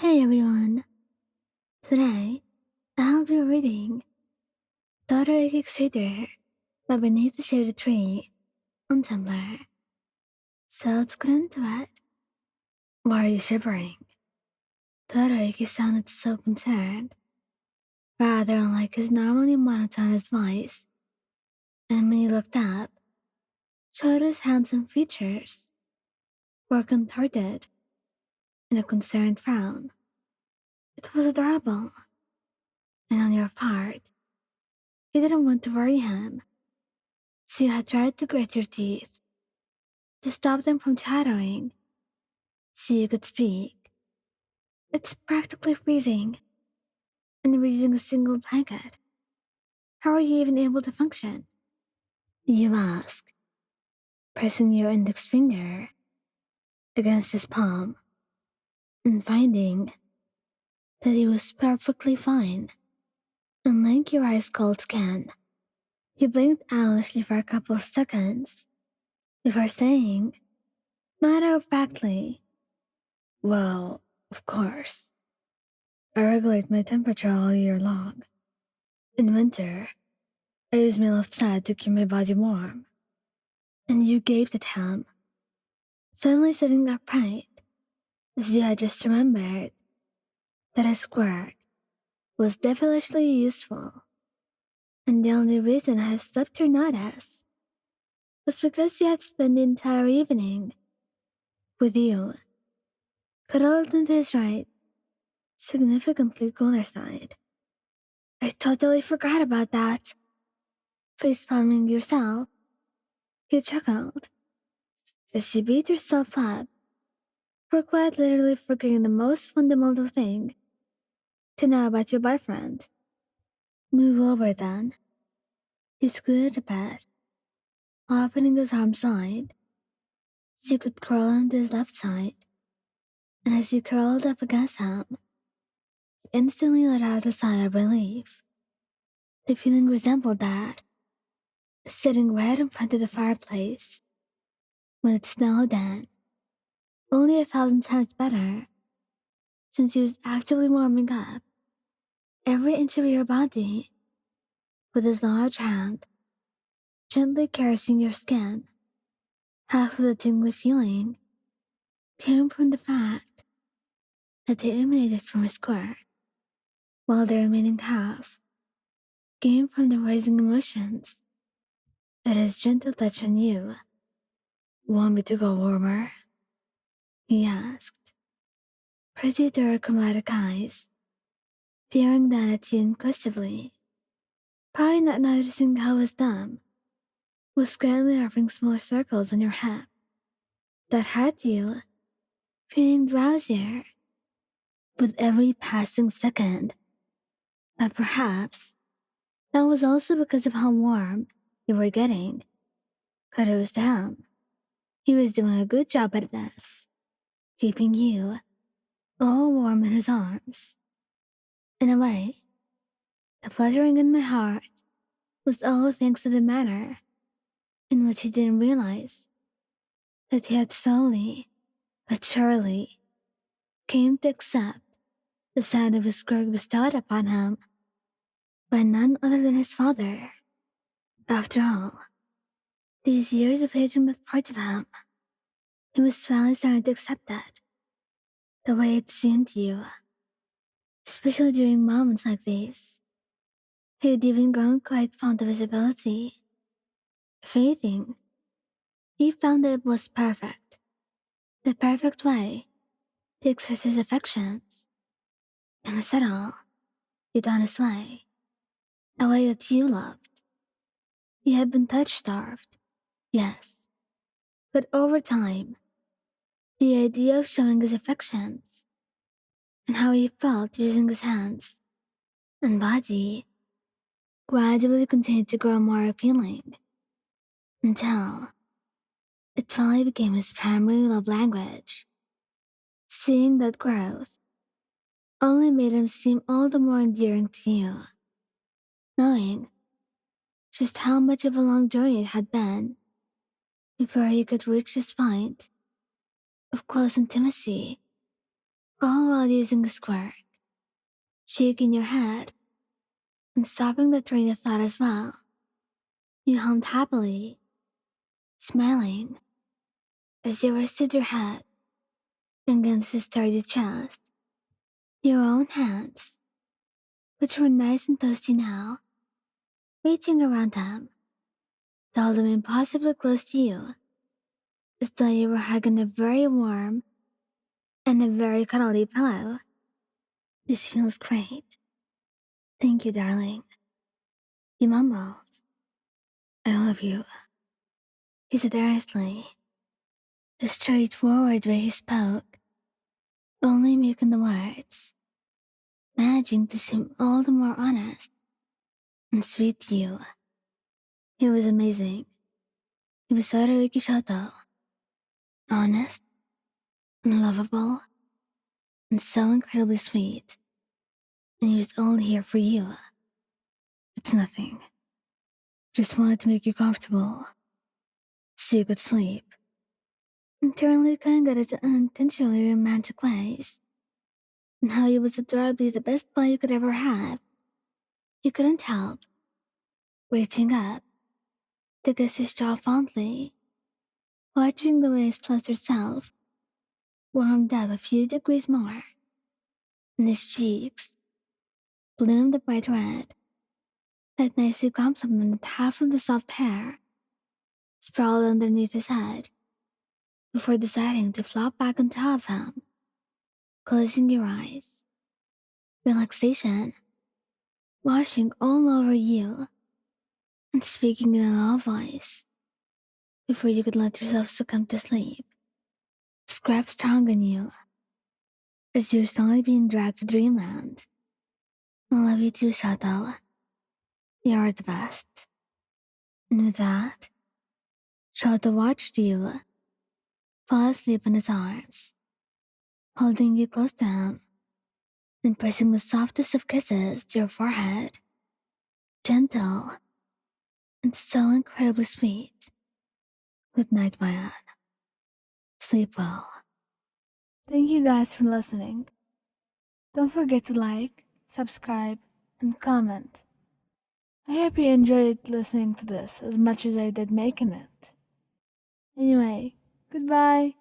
Hey everyone! Today, I'll be reading Todoroki Reader by Beneath the Shady Tree on Tumblr. So let's get into it. Why are you shivering? Todoroki sounded so concerned, rather unlike his normally monotonous voice, and when he looked up, Shoto's handsome features were contorted in a concerned frown. It was adorable, and on your part, you didn't want to worry him, so you had tried to grit your teeth to stop them from chattering so you could speak. It's practically freezing, and we're using a single blanket. How are you even able to function? You ask, pressing your index finger against his palm and finding that he was perfectly fine. Unlike your ice cold skin, he blinked owlishly for a couple of seconds before saying, matter of factly, well, of course. I regulate my temperature all year long. In winter, I use my left side to keep my body warm. And you gaped at him, suddenly sitting upright, as you had just remembered that a squirt was devilishly useful. And the only reason I had slipped your notice was because you had spent the entire evening with you, cuddled into his right, significantly cooler side. I totally forgot about that. Face palming yourself, you chuckled as you beat yourself up for quite literally forgetting the most fundamental thing to know about your boyfriend. Move over then. He scooted a bed, opening his arms wide so you could curl onto his left side, and as you curled up against him, he instantly let out a sigh of relief. The feeling resembled that of sitting right in front of the fireplace when it snowed then, only 1,000 times better, since he was actively warming up every inch of your body with his large hand, gently caressing your skin. Half of the tingly feeling came from the fact that they emanated from his core, while the remaining half came from the rising emotions that his gentle touch on you. Want me to go warmer? He asked, pretty dramatic eyes peering down at you inquisitively, probably not noticing how his thumb was currently wrapping small circles on your hip that had you feeling drowsier with every passing second. But perhaps that was also because of how warm you were getting. Kudos to him. He was doing a good job at this, keeping you all warm in his arms. In a way, the fluttering in my heart was all thanks to the manner in which he didn't realize that he had slowly but surely came to accept the sight of his growth bestowed upon him by none other than his father. After all, these years of hating that part of him, he was finally starting to accept that, the way it seemed to you, especially during moments like these. He had even grown quite fond of his ability. If anything, he found that it was perfect, the perfect way to express his affections, in a subtle, yet honest way, a way that you loved. He had been touch-starved, yes, but over time, the idea of showing his affections and how he felt using his hands and body gradually continued to grow more appealing until it finally became his primary love language. Seeing that growth only made him seem all the more endearing to you, knowing just how much of a long journey it had been before he could reach this point of close intimacy all while using a squirt, shaking your head, and stopping the train of thought as well. You hummed happily, smiling, as you rested your head against his sturdy chest. Your own hands, which were nice and toasty now, reaching around them, held them impossibly close to you, as though you were hugging a very warm and a very cuddly pillow. This feels great. Thank you, darling. He mumbled. I love you. He said earnestly, the straightforward way he spoke, only making the words, managing to seem all the more honest and sweet to you. He was amazing. He was Todoroki Shoto, honest and lovable and so incredibly sweet. And he was only here for you. It's nothing. Just wanted to make you comfortable so you could sleep. Internally kind at his unintentionally romantic ways, and how he was adorably the best boy you could ever have. You couldn't help reaching up to kiss his jaw fondly, watching the way his clustered self warmed up a few degrees more, and his cheeks bloomed a bright red that nicely complemented half of the soft hair sprawled underneath his head before deciding to flop back on top of him, closing your eyes. Relaxation washing all over you and speaking in a low voice before you could let yourself succumb to sleep. Scrap strong on you as you're slowly being dragged to dreamland. I love you too, Shadow. You're the best. And with that, Shadow watched you fall asleep in his arms, holding you close to him and pressing the softest of kisses to your forehead. Gentle and so incredibly sweet. Good night, Mayan. Sleep well. Thank you guys for listening. Don't forget to like, subscribe, and comment. I hope you enjoyed listening to this as much as I did making it. Anyway, goodbye.